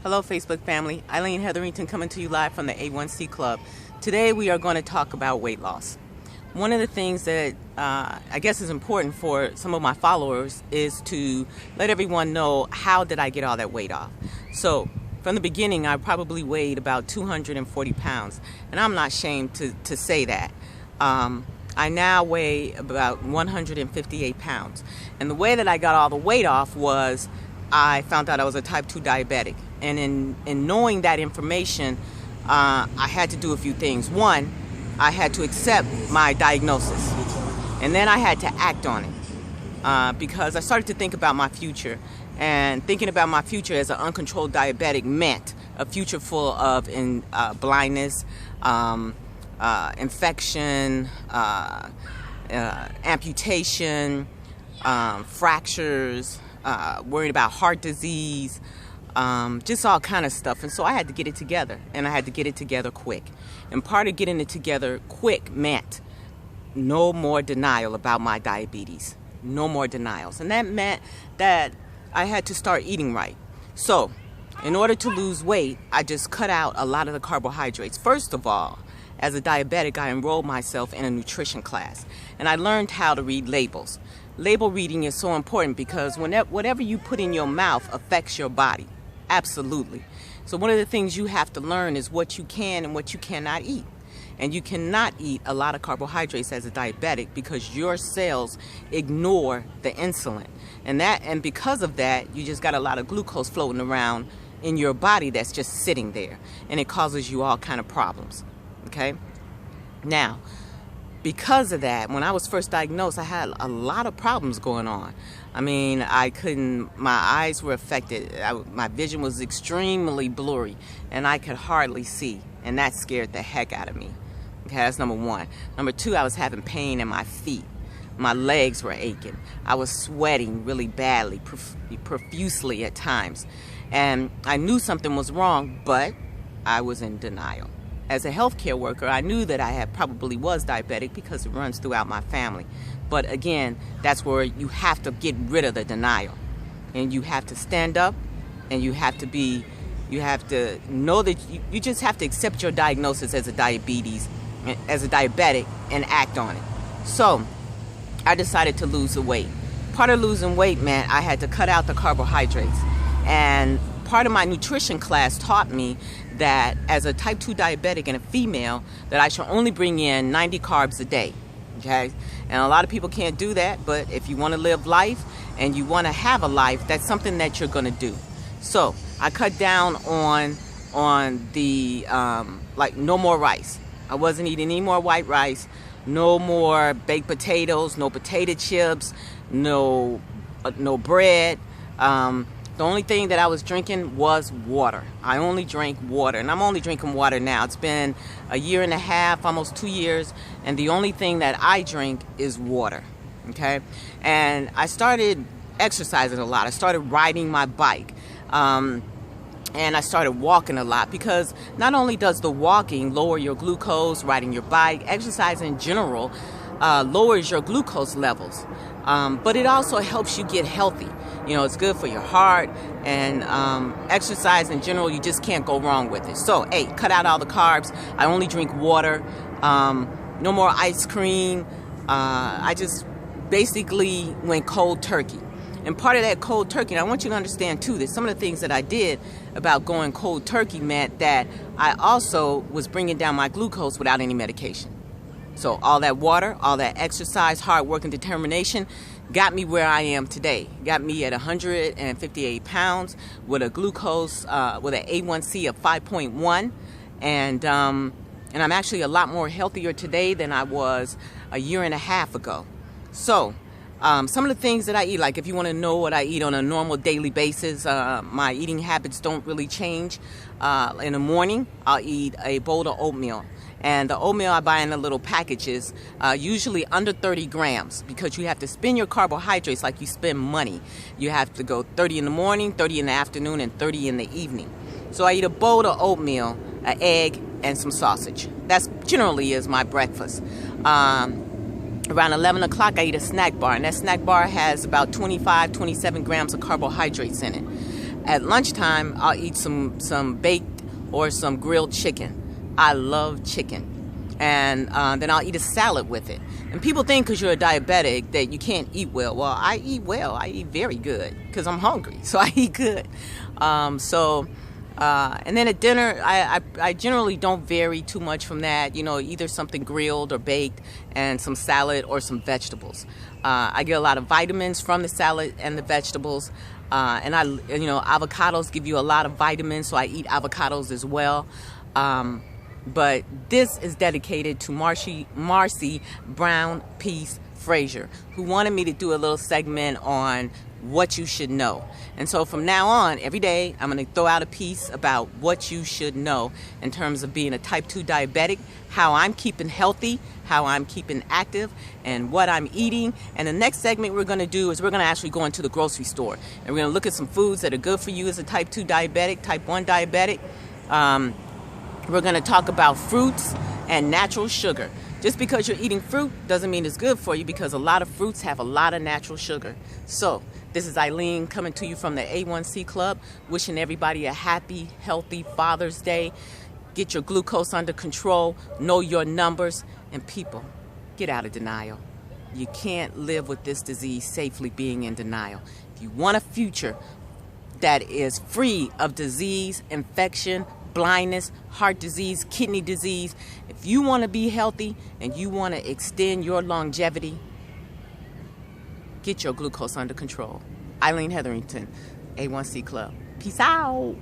Hello Facebook family, Eileen Hetherington coming to you live from the A1C Club. Today we are going to talk about weight loss. One of the things that I guess is important for some of my followers is to let everyone know how did I get all that weight off. So from the beginning I probably weighed about 240 pounds, and I'm not ashamed to say that. I now weigh about 158 pounds, and the way that I got all the weight off was I found out I was a type 2 diabetic. And in knowing that information, I had to do a few things. One, I had to accept my diagnosis. And then I had to act on it. Because I started to think about my future. And thinking about my future as an uncontrolled diabetic meant a future full of blindness, infection, amputation, fractures, worried about heart disease, just all kind of stuff. And so I had to get it together, and I had to get it together quick. And part of getting it together quick meant no more denial about my diabetes. No more denials. And that meant that I had to start eating right. So in order to lose weight, I just cut out a lot of the carbohydrates. First of all, as a diabetic, I enrolled myself in a nutrition class, and I learned how to read labels. Label reading is so important because whatever you put in your mouth affects your body. Absolutely. So one of the things you have to learn is what you can and what you cannot eat. And you cannot eat a lot of carbohydrates as a diabetic because your cells ignore the insulin. And because of that, you just got a lot of glucose floating around in your body that's just sitting there. And it causes you all kind of problems. Okay? Now, because of that, when I was first diagnosed, I had a lot of problems going on. I mean, my eyes were affected. My vision was extremely blurry, and I could hardly see, and that scared the heck out of me. Okay, that's number one. Number two, I was having pain in my feet. My legs were aching. I was sweating really badly, profusely at times. And I knew something was wrong, but I was in denial. As a healthcare worker, I knew that I probably was diabetic because it runs throughout my family. But again, that's where you have to get rid of the denial. And you have to stand up, and you have to know that you just have to accept your diagnosis as a diabetic, and act on it. So I decided to lose the weight. Part of losing weight meant I had to cut out the carbohydrates. And part of my nutrition class taught me that as a type 2 diabetic and a female, that I should only bring in 90 carbs a day. Okay? And a lot of people can't do that, but if you want to live life and you want to have a life, that's something that you're going to do. So I cut down on the like no more rice. I wasn't eating any more white rice, no more baked potatoes, no potato chips, no bread. The only thing that I was drinking was water. I only drank water, and I'm only drinking water now. It's been a year and a half, almost 2 years, and the only thing that I drink is water, okay? And I started exercising a lot. I started riding my bike, and I started walking a lot, because not only does the walking lower your glucose, riding your bike, exercise in general lowers your glucose levels, but it also helps you get healthy. You know, it's good for your heart, and exercise in general, you just can't go wrong with it. So, hey, cut out all the carbs. I only drink water. No more ice cream. I just basically went cold turkey. And part of that cold turkey, and I want you to understand too, that some of the things that I did about going cold turkey meant that I also was bringing down my glucose without any medication. So all that water, all that exercise, hard work, and determination got me where I am today. Got me at 158 pounds with a glucose, with an A1C of 5.1. And I'm actually a lot more healthier today than I was a year and a half ago. So some of the things that I eat, like if you want to know what I eat on a normal daily basis, my eating habits don't really change. In the morning, I'll eat a bowl of oatmeal. And the oatmeal I buy in the little packages, usually under 30 grams, because you have to spend your carbohydrates like you spend money. You have to go 30 in the morning, 30 in the afternoon, and 30 in the evening. So I eat a bowl of oatmeal, an egg, and some sausage. That's generally is my breakfast. Around 11 o'clock, I eat a snack bar, and that snack bar has about 25, 27 grams of carbohydrates in it. At lunchtime, I'll eat some baked or some grilled chicken. I love chicken. And then I'll eat a salad with it. And people think because you're a diabetic that you can't eat well. Well, I eat well. I eat very good because I'm hungry. So I eat good. And then at dinner, I generally don't vary too much from that. You know, either something grilled or baked and some salad or some vegetables. I get a lot of vitamins from the salad and the vegetables. And avocados give you a lot of vitamins, so I eat avocados as well. But this is dedicated to Marcy Brown Peace Frazier, who wanted me to do a little segment on what you should know. And so from now on, every day, I'm going to throw out a piece about what you should know in terms of being a type 2 diabetic, how I'm keeping healthy, how I'm keeping active, and what I'm eating. And the next segment we're going to do is we're going to actually go into the grocery store. And we're going to look at some foods that are good for you as a type 2 diabetic, type 1 diabetic. We're going to talk about fruits and natural sugar. Just because you're eating fruit doesn't mean it's good for you, because a lot of fruits have a lot of natural sugar. So this is Eileen coming to you from the A1C Club, wishing everybody a happy, healthy Father's Day. Get your glucose under control, know your numbers, and people, get out of denial. You can't live with this disease safely being in denial. If you want a future that is free of disease, infection, blindness, heart disease, kidney disease, if you want to be healthy and you want to extend your longevity, get your glucose under control. Eileen Hetherington, A1C Club. Peace out.